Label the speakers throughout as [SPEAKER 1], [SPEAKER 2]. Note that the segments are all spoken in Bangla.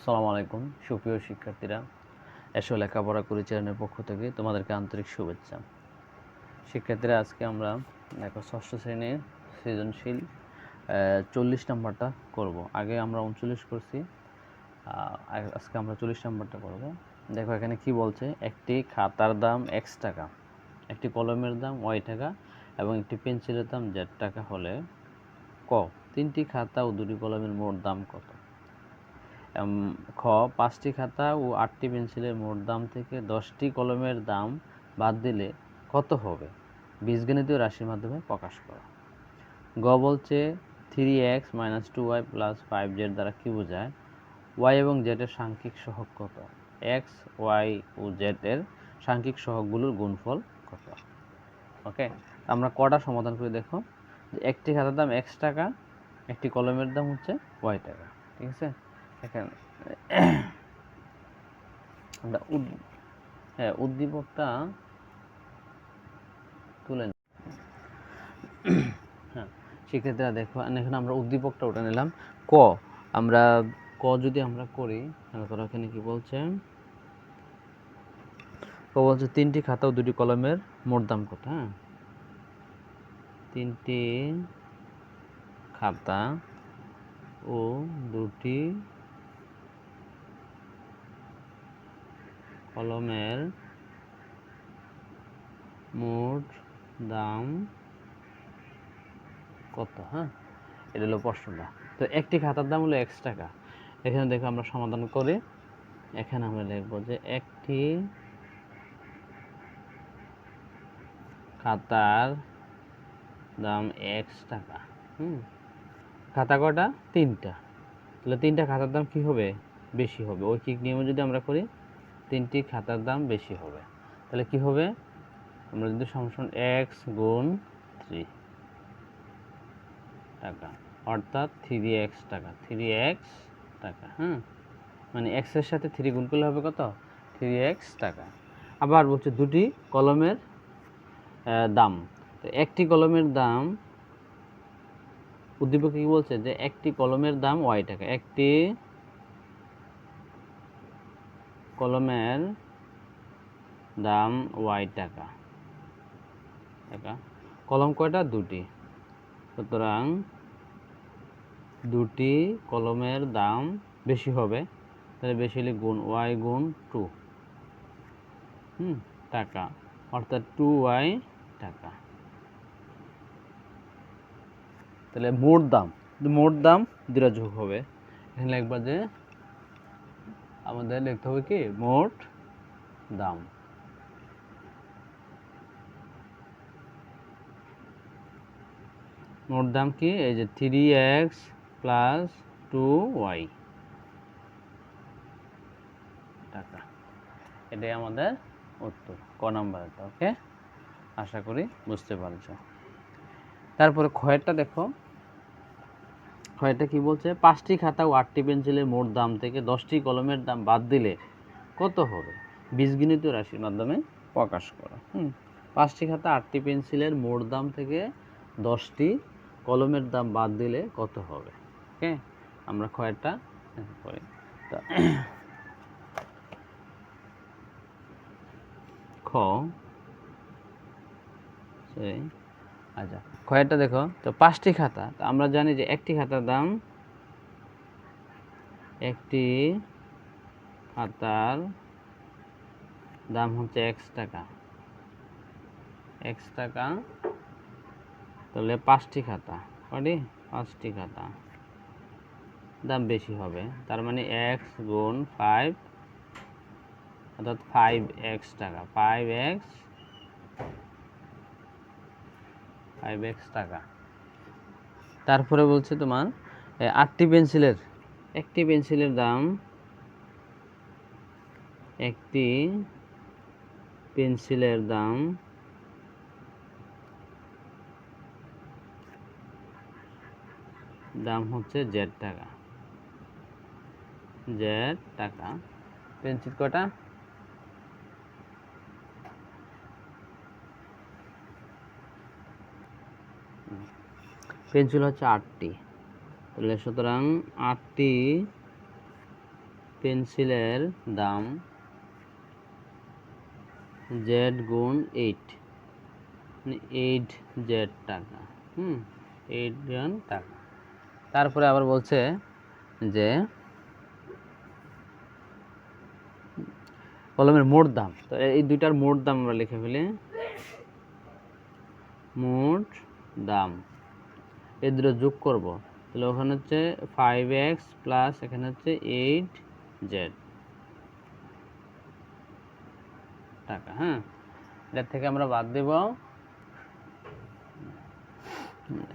[SPEAKER 1] আসসালামু আলাইকুম সুপ্রিয় শিক্ষার্থীরা, এসো লেখাপড়া করি চ্যানেলের পক্ষ থেকে তোমাদেরকে আন্তরিক শুভেচ্ছা। শিক্ষার্থীরা, আজকে আমরা দেখো ষষ্ঠ শ্রেণীর সৃজনশীল 40 নম্বরটা করব। আগে আমরা 39 করছি, আজকে আমরা 40 নম্বরটা করব। দেখো এখানে কি বলছে, একটি খাতার দাম x টাকা, একটি কলমের দাম y টাকা এবং একটি পেন্সিলের দাম z টাকা হলে ক তিনটি খাতা ও দুটি কলমের মোট দাম কত? খ 5টি খাতা ও 8টি পেন্সিলের মোট দাম থেকে 10টি কলমের দাম বাদ দিলে কত হবে? বীজগণিতীয় রাশির মাধ্যমে প্রকাশ করা। গ বলছে 3x - 2y + 5z দ্বারা কি বোঝায়? y এবং z এর সাংখ্যিক সহগ কত? x, y ও z এর সাংখ্যিক সহগগুলোর গুণফল কত? ওকে, আমরা কটা সমাধান করে দেখো। একটি খাতার দাম x টাকা, একটি কলমের দাম হচ্ছে y টাকা। ঠিক আছে, এখানে আমরা উদ্দীপকটা তুলে হ্যাঁ শিক্ষার্থীরা দেখো, এখানে আমরা উদ্দীপকটা উঠে নিলাম। আমরা যদি আমরা করি, তাহলে এখানে কি বলছে? বলছে 3টি খাতা ও 2টি কলমের মোট দাম কত? হ্যাঁ, 3টি খাতা ও 2টি কলমের মোট দাম কত? হ্যাঁ, এটা হলো প্রশ্নটা। তো একটি খাতার দাম হলো x টাকা। এখানে দেখো আমরা সমাধান করি। এখানে আমরা লিখবো যে একটি খাতার দাম x টাকা। খাতা কটা? 3টা। তাহলে 3টা খাতার দাম কি হবে? বেশি হবে। ঐকিক নিয়মে যদি আমরা করি, 3টি খাতার দাম বেশি হবে। তাহলে কি হবে? আমরা যদি সমসন x গুণ 3 টাকা, অর্থাৎ 3x টাকা, 3x টাকা। মানে x এর সাথে 3 গুণ করলে হবে কত? 3x টাকা। আবার বলছে 2টি কলমের দাম। তো একটি কলমের দাম, উদ্দীপকে কি বলছে যে একটি কলমের দাম y টাকা, একটি কলমের দাম y টাকা। কলম কয়টা? 2টি। সুতরাং 2টি কলমের দাম বেশি হবে। তাহলে বেশি হলে গুণ y গুণ 2 টাকা, অর্থাৎ 2y টাকা। তাহলে মোট দাম দুটা যোগ হবে। এখানে লিখবা যে আমাদের লিখতে হবে কি? মোট দাম। মোট দাম কি? এই যে 3x + 2y টাকা। এটাই আমাদের উত্তর, ক নাম্বারটা। ওকে, আশা করি বুঝতে পারছো। তারপরে ক্ষয়েরটা দেখো, ক্ষয়েরটা কি বলছে? 5টি খাতা ও 8টি পেন্সিলের মোট দাম থেকে 10টি কলমের দাম বাদ দিলে কত হবে? বীজগণিতীয় রাশির মাধ্যমে প্রকাশ করো। 5টি খাতা 8টি পেন্সিলের মোট দাম থেকে 10টি কলমের দাম বাদ দিলে কত হবে? ওকে, আমরা ক্ষয়েরটা করি। তো আচ্ছা, ক্ষয়েরটা দেখো। তো 5টি খাতা, তো আমরা জানি যে একটি খাতার দাম, একটি খাতার দাম হচ্ছে x টাকা, x টাকা। তাহলে 5টি খাতা, 5টি খাতা দাম বেশি হবে। তার মানে x গুণ 5, অর্থাৎ 5x টাকা, 5x টাকা। তারপরে বলছে তোমার 8টি পেন্সিলের, একটি পেন্সিলের দাম, একটি পেন্সিলের দাম হচ্ছে z টাকা, z টাকা। পেন্সিল কটা? পেন্সিল হচ্ছে 8টি। তাহলে সুতরাং 8টি পেন্সিলের দাম জেড গুণ 8 মানে 8Z টাকা। 8 টাকা। তারপরে আবার বলছে যে কলমের মোট দাম, তো এই দুইটার মোট দাম আমরা লিখে ফেলি। মোট দাম এই দুটো যোগ করব, তাহলে ওখানে হচ্ছে 5x প্লাস এখানে হচ্ছে 8Z টাকা। হ্যাঁ, এটার থেকে আমরা বাদ দেব।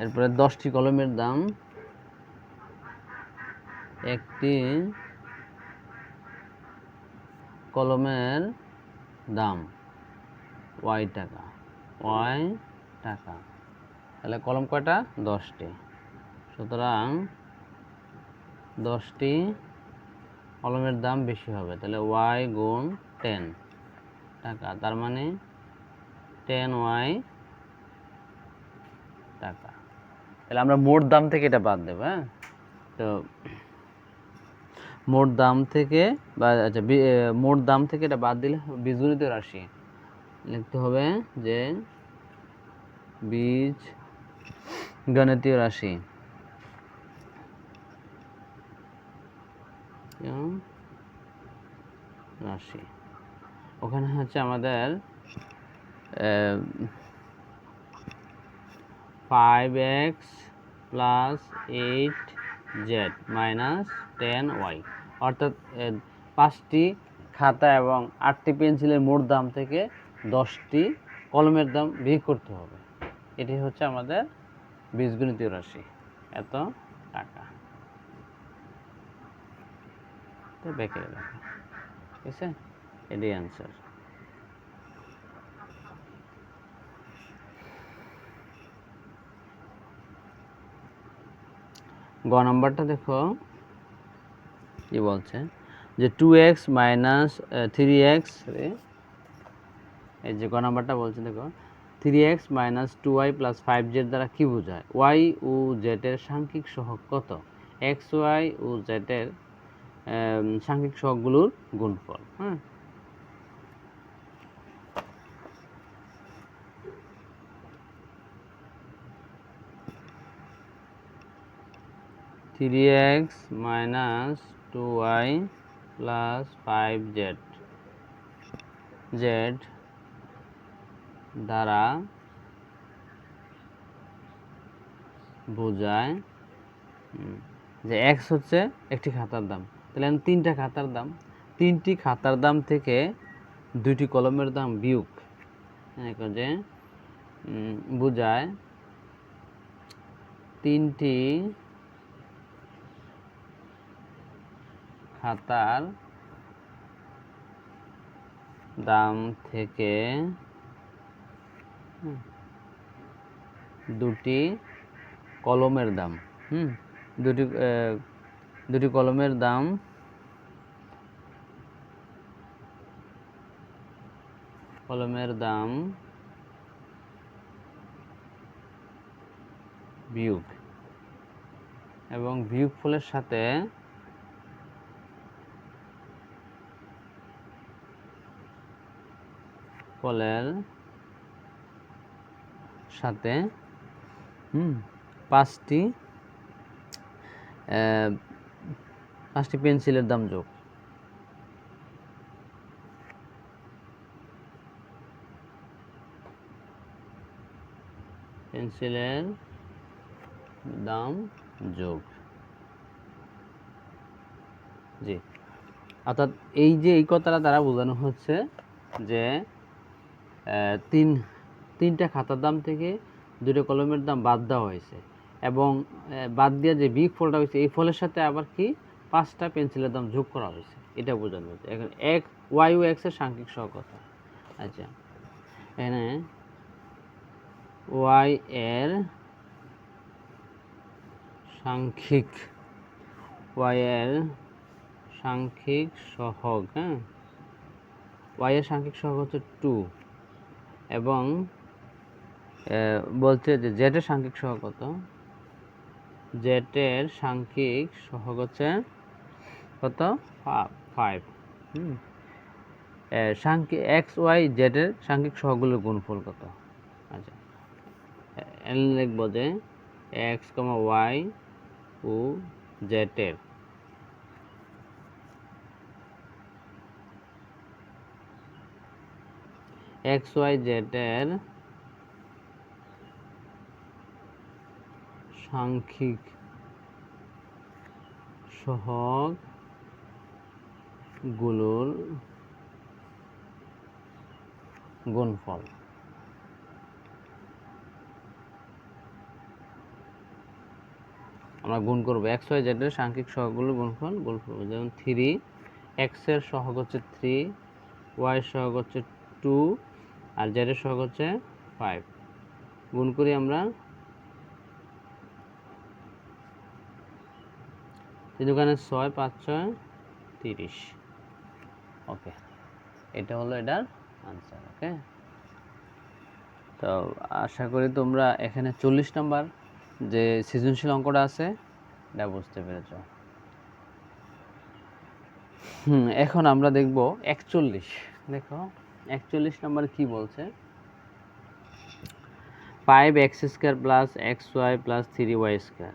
[SPEAKER 1] এরপরে 10টি কলমের দাম, একটি কলমের দাম y টাকা, y টাকা। তাহলে কলম কয়টা? 10টি। সুতরাং 10টি কলমের দাম বেশি হবে, তাহলে y গুণ 10 টাকা, তার মানে 10y টাকা। তাহলে আমরা মোট দাম থেকে এটা বাদ দেব। হ্যাঁ, তো মোট দাম থেকে বা আচ্ছা মোট দাম থেকে এটা বাদ দিলে বীজগণিত রাশি লিখতে হবে যে বীজগণিতীয় রাশি রাশি ওখানে হচ্ছে আমাদের 5x plus 8z minus 10y, অর্থাৎ 5টি খাতা এবং 8টি পেন্সিলের মোট দাম থেকে 10টি কলমের দাম বিয়োগ করতে হবে। এটি হচ্ছে আমাদের বীজগণিতীয় রাশি, এত টাকা। তো বেঁকে রাখা, ঠিক আছে, এটাই অ্যান্সার। গ নাম্বারটা দেখো কি বলছে, যে 2x মাইনাস 3x, এই যে গ নাম্বারটা বলছে দেখো 3x minus 2y plus 5z দ্বারা কি বোঝায়? y ও z এর সাংখ্যিক সহগ কত? x, y ও z এর সাংখ্যিক সহগগুলোর গুণফল। হ্যাঁ, three x minus 2y plus 5z দ্বারা বোঝায় যে x হচ্ছে একটি খাতার দাম, তাহলে 3টা খাতার দাম, 3টি খাতার দাম থেকে 2টি কলমের দাম বিয়োগ, যে বোঝায় 3টি খাতার দাম থেকে 2টি কলমের দাম, দুটি কলমের দাম বিয়োগ, এবং বিয়োগফলের সাথে পাঁচটি পেন্সিলের দাম যোগ। পেন্সিলের দাম যোগ, জি। অর্থাৎ এই যে এই কথাটা দ্বারা বোঝানো হচ্ছে যে 3টা খাতার দাম থেকে 2টা কলমের দাম বাদ দেওয়া হয়েছে, এবং বাদ দিয়ে যে বিগ ফলটা হয়েছে এই ফলের সাথে আবার কি 5টা পেন্সিলের দাম যোগ করা হয়েছে, এটা বোঝানো হচ্ছে। এখন y ও x এর সাংখ্যিক সহগ কত? আচ্ছা, এখানে y এর সাংখ্যিক সহগ, হ্যাঁ, y এর সাংখ্যিক সহগ হচ্ছে 2, এবং বলছে যে z এর সাংখ্যিক সহগ কত? z এর সাংখ্যিক সহগ হচ্ছে
[SPEAKER 2] কত 5। সাংখ্যিক এক্স ওয়াই জেড এর সাংখ্যিক সহগগুলোর গুণফল কত? আচ্ছা লিখব যে এক্স ওয়াই ও জেড এর এক্স ওয়াই জেড এর সাংখ্যিক সহগগুলোর গুণফল। আমরা গুণ করব এক্স ওয়াই জেড এর সাংখ্যিক সহগগুলোর গুণফল যেমন 3 এক্স এর সহগ হচ্ছে 3, ওয়াই এর সহগ হচ্ছে 2 আর জেড এর সহগ হচ্ছে 5। গুণ করি আমরা 3 দোকানে 6 5 6 30।
[SPEAKER 1] ওকে, এটা হলো এটার আনসার। ওকে, তো আশা করি তোমরা এখানে 40 নাম্বার যে সৃজনশীল অঙ্কটা আছে এটা বুঝতে পেরেছ। এখন আমরা দেখব 41। দেখো 41 নাম্বার কি বলছে, 5x² plus xy plus 3y square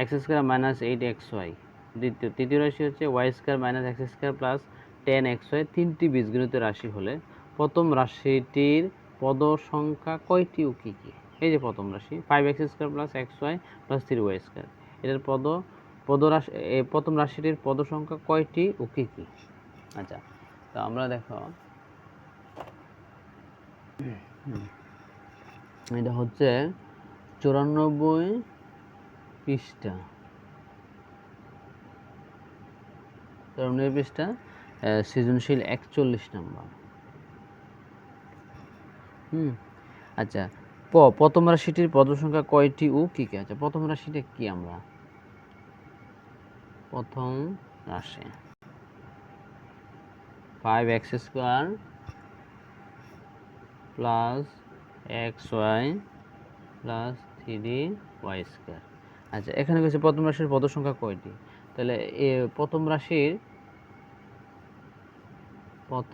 [SPEAKER 1] x² minus 8xy। তৃতীয় রাশি হচ্ছে y² minus x² plus 10xy। তিনটি বীজগণিত রাশি হলে প্রথম রাশিটির পদ সংখ্যা কয়টি ও কী কী? এই যে প্রথম রাশি 5x² plus xy plus 3y square, এটার পদ রাশি প্রথম রাশিটির পদ সংখ্যা কয়টি ও কী কী? আচ্ছা, তো আমরা দেখো এটা হচ্ছে 94 পৃষ্ঠা, 94 পৃষ্ঠা সৃজনশীল 41 নাম্বার। আচ্ছা, প্রথম রাশিটির পদ সংখ্যা কয়টি ও কি কি? আচ্ছা, প্রথম রাশিটা কি? আমরা প্রথম রাশি 5x² plus xy plus 3y square. আচ্ছা, এখানে বলছে প্রথম রাশির পদ সংখ্যা কয়টি, তাহলে প্রথম রাশির পদ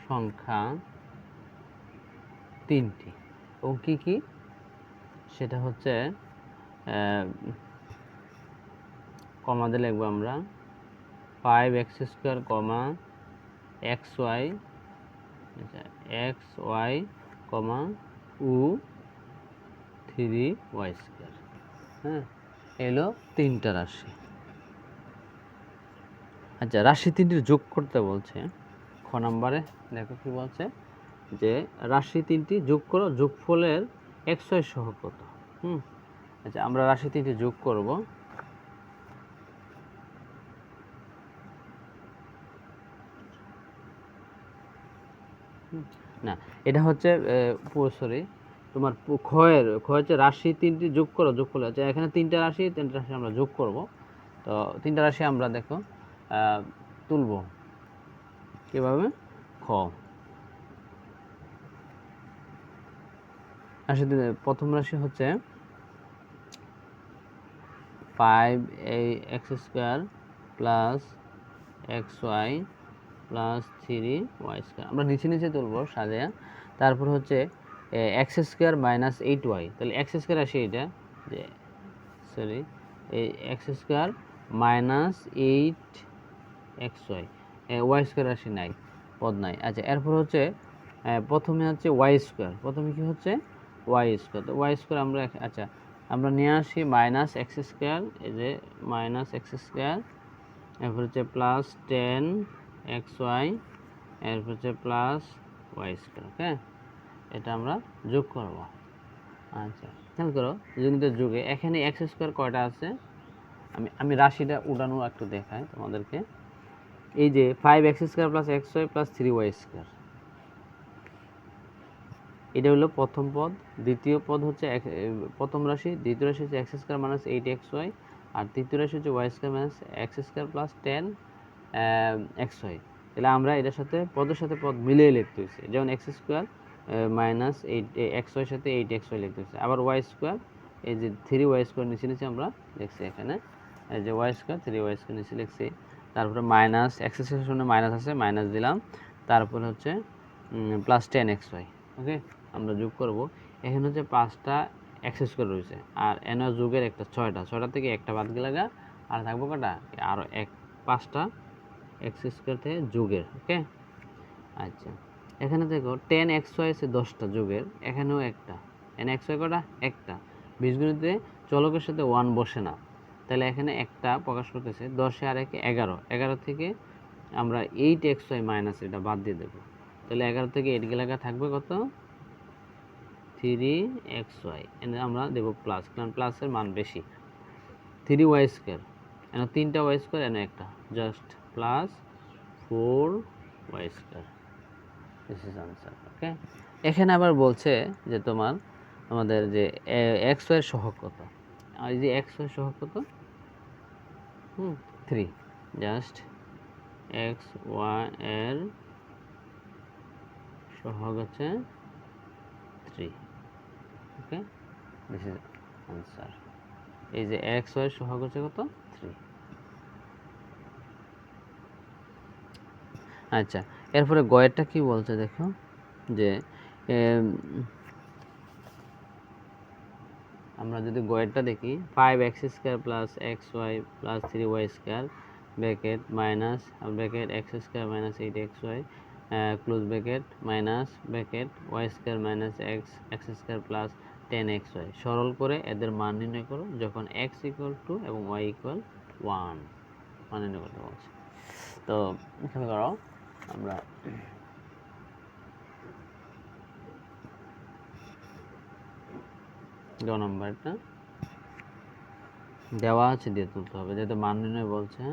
[SPEAKER 1] সংখ্যা 3টি এবং কি কি? সেটা হচ্ছে কমা দিয়ে লিখবো আমরা 5x² কমা xy, আচ্ছা xy কমা ও 3y স্কোয়ার। হ্যাঁ, এলো তিনটা রাশি। আচ্ছা, রাশি তিনটির যোগ করতে বলছে। খ নাম্বারে দেখো কি বলছে, যে রাশি তিনটি যোগ করো, যোগফলের xy সহগ কত? আচ্ছা, আমরা রাশি তিনটি যোগ করব। না, এটা হচ্ছে সরি, তোমার খ হচ্ছে রাশি তিনটি যোগ করো, যোগফল আছে এখানে তিনটা রাশি আমরা যোগ করব। তো তিনটা রাশি আমরা দেখো তুলব কিভাবে। খ রাশি, প্রথম রাশি হচ্ছে 5x² plus xy plus 3y square, আমরা নিচে নিচে তুলব সাজিয়ে। তারপর হচ্ছে x² মাইনাস 8y, তাহলে x² আসে এটা, যে সরি এই x² minus 8xy, y square আসে নাই, পদ নাই। আচ্ছা, এরপর হচ্ছে প্রথমে হচ্ছে y², প্রথমে কি হচ্ছে y², তো y² আমরা আচ্ছা আমরা নিয়ে আসি মাইনাস x², এই যে মাইনাস x², এরপর হচ্ছে প্লাস 10xy, এরপর হচ্ছে প্লাস y²। ওকে, এটা আমরা যোগ করব। আচ্ছা, খেয়াল করো যোগের যুগে এখানে x² কয়টা আছে, আমি রাশিটা উঠানো একটু দেখাই তোমাদেরকে। এই যে 5x² plus xy plus 3y square, এটা হলো প্রথম পদ। দ্বিতীয় পদ হচ্ছে প্রথম রাশি, দ্বিতীয় রাশি হচ্ছে x² মাইনাস 8xy, আর তৃতীয় রাশি হচ্ছে y² minus x² plus 10xy। তাহলে আমরা এটার সাথে পদের সাথে পদ মিলিয়ে লিখতে হয়েছে, যেমন x² মাইনাস 8xy সাথে 8xy লিখতে হয়েছে, আবার y²
[SPEAKER 2] এই যে 3y² নিচে নিচে আমরা লিখছি এখানে, এই যে y² 3y² নিচে লিখছি। তারপরে মাইনাস এক্সের সামনে মাইনাস আছে, মাইনাস দিলাম। তারপরে হচ্ছে প্লাস 10xy। ওকে, আমরা যোগ করব। এখানে হচ্ছে 5টা x² রয়েছে, আর এন যোগের একটা 6টা থেকে একটা বাদ গেলে আর থাকবো কটা, আরও 5টা x² থেকে যোগের। ওকে, আচ্ছা এখানে দেখো 10xy আছে 10টা যোগের, এখানেও একটা nxy কটা, একটা। বীজগণিতে চলকের সাথে 1 বসে না, তাহলে এখানে একটা প্রকাশ করতেছে। 10 আর 1 11, 11 থেকে আমরা 8xy মাইনাস এটা বাদ দিয়ে দেবো, তাহলে 11 থেকে 8 গেলে থাকবে কত, 3xy। এনে আমরা দেবো প্লাস, কারণ প্লাসের মান বেশি। 3y², এনে 3টা y², এনে একটা, just plus 4y²। This is answer. Okay, এখানে আবার বলছে যে তোমার আমাদের যে xy এর সহগ কত, আর এই যে xy এর সহগ কত, 3, জাস্ট xy এর সহগ হচ্ছে 3। ওকে, দিস ইজ আনসার। এই যে xy এর সহগ হচ্ছে কত, 3। আচ্ছা, এরপরে গয়েরটা কি বলছে দেখো, যে আমরা যদি গয়েরটা দেখি, 5x² plus xy plus 3y² bracket minus bracket x² minus 8xy close bracket minus bracket y² minus x² plus 10xy। সরল করে এদের মান নির্ণয় করো যখন x = 2 এবং y = 1 মান নির্ণয় করতে বলছে। তো এখানে করো, আমরা নম্বরটা দেওয়া আছে দিয়ে তুলতে হবে, যেহেতু মান নির্ণয় বলছে।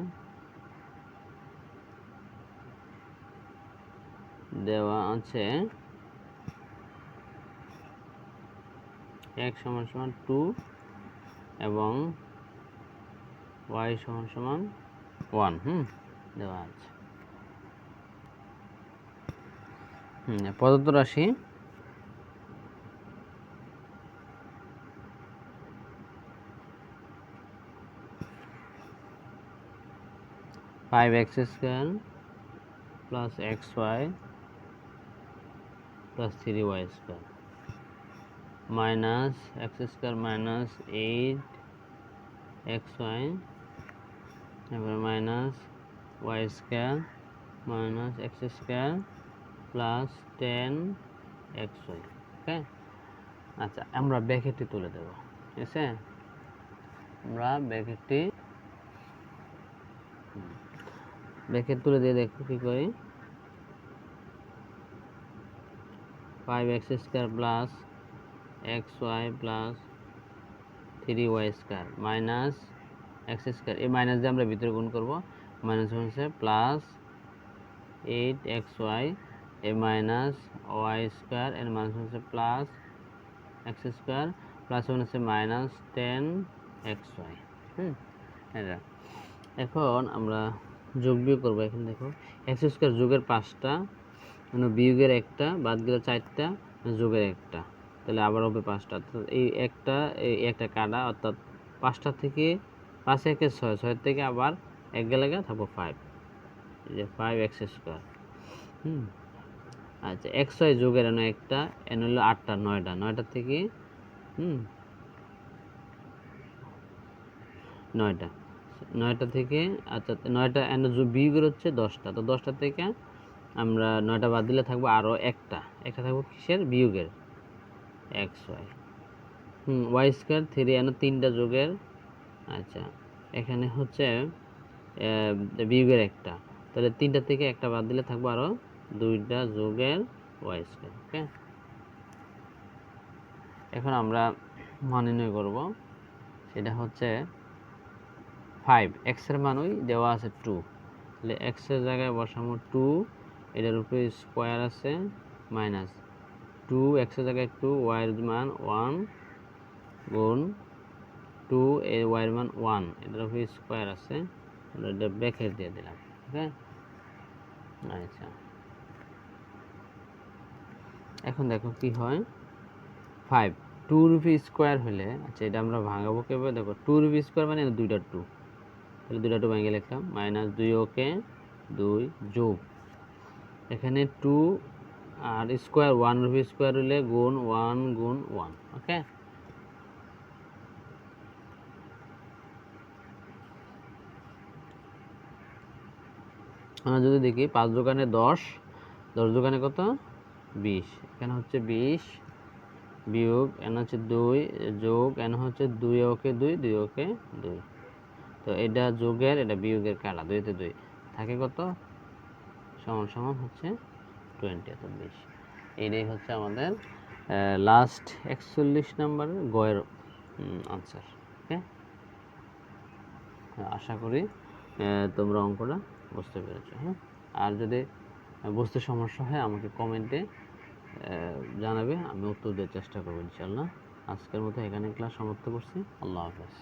[SPEAKER 2] দেওয়া আছে x = 2 এবং y = 1। দেওয়া আছে। প্রদত্ত রাশি (5x² plus xy plus 3y² minus x² minus 8xy এবার minus y² minus x² plus 10xy। ওকে, আচ্ছা আমরা ব্র্যাকেটটি তুলে দেব। ঠিক আছে, আমরা ব্র্যাকেট তুলে দিয়ে দেখো কি করি। 5x² plus xy plus 3y² minus x², এই মাইনাস দিয়ে আমরা ভিতরে গুণ করব, মাইনাস হচ্ছে প্লাস 8xy, এই মাইনাস y² এর মাইনাস হচ্ছে প্লাস x² প্লাস হচ্ছে মাইনাস 10xy। এটা এখন আমরা যোগ বিয়োগ করবো। এখানে দেখো x² যোগের 5টা, বিয়োগের একটা, বাদ গেলে 4টা, যোগের একটা, তাহলে আবার হবে 5টা। এই একটা কাটা, অর্থাৎ 5টা থেকে 5 একে 6, 6 থেকে আবার 1 গেলে থাকবো 5, এই যে 5x²। আচ্ছা xy যোগের এনে একটা, এন হলো 8টা, 9টা, 9টা থেকে 9টা, 9টা থেকে, আচ্ছা 9টা এন বিয়োগের হচ্ছে 10টা, তো 10টা থেকে আমরা 9টা বাদ দিলে থাকবো আরও একটা থাকবো কিসের, বিয়োগের, xy। y² 3 এন 3টা যোগের, আচ্ছা এখানে হচ্ছে বিয়োগের একটা, তাহলে 3টা থেকে একটা বাদ দিলে থাকবো আরও 2টা যোগের y²। ওকে, এখন আমরা মান নির্ণয় করব, সেটা হচ্ছে 5, x এর মান ওই দেওয়া আছে 2, তাহলে x এর জায়গায় বসাবো 2, এটার উপরে স্কোয়ার আছে, মাইনাস 2, x এর জায়গায় 2, y এর মান 1 গুণ 2, এর y এর মান 1, এটার উপরে স্কোয়ার আছে, এটা ব্র্যাকেট দিয়ে দিলাম। ওকে, আচ্ছা এখন দেখো কি হয়, 5 টু রুপি স্কোয়ার হলে, আচ্ছা এটা আমরা ভাঙাবো কীভাবে দেখো, টু রুপি স্কোয়ার মানে দুইটা টু, তাহলে দুইটা টু ভেঙে লিখলাম, মাইনাস 2 ওকে 2 যোগ এখানে 2 আর স্কোয়ার 1 রুপি স্কোয়ার হলে গুণ 1 গুণ 1, ওকে। আমরা যদি দেখি 5 দোকানে 10, 10 দোকানে কত 20, এখানে হচ্ছে 20 বিয়োগ এন হচ্ছে 2 যোগ এন হচ্ছে 2 ওকে 2 2 ওকে 2, তো এটা যোগের এটা বিয়োগের কাটা, 2 তে 2 থাকে কত সমান সমান হচ্ছে 20, অর্থাৎ 20। এইটাই হচ্ছে আমাদের লাস্ট 41 নম্বরের গয়ের আনসার, ওকে। আশা করি তোমরা অঙ্কটা বুঝতে পেরেছো, হ্যাঁ। আর যদি বুঝতে সমস্যা হয় আমাকে কমেন্টে জানাবে, আমি উত্তর দেওয়ার চেষ্টা করবো ইনশাআল্লাহ। আজকের মতো এখানে ক্লাস সমাপ্ত করছি। আল্লাহ হাফেজ।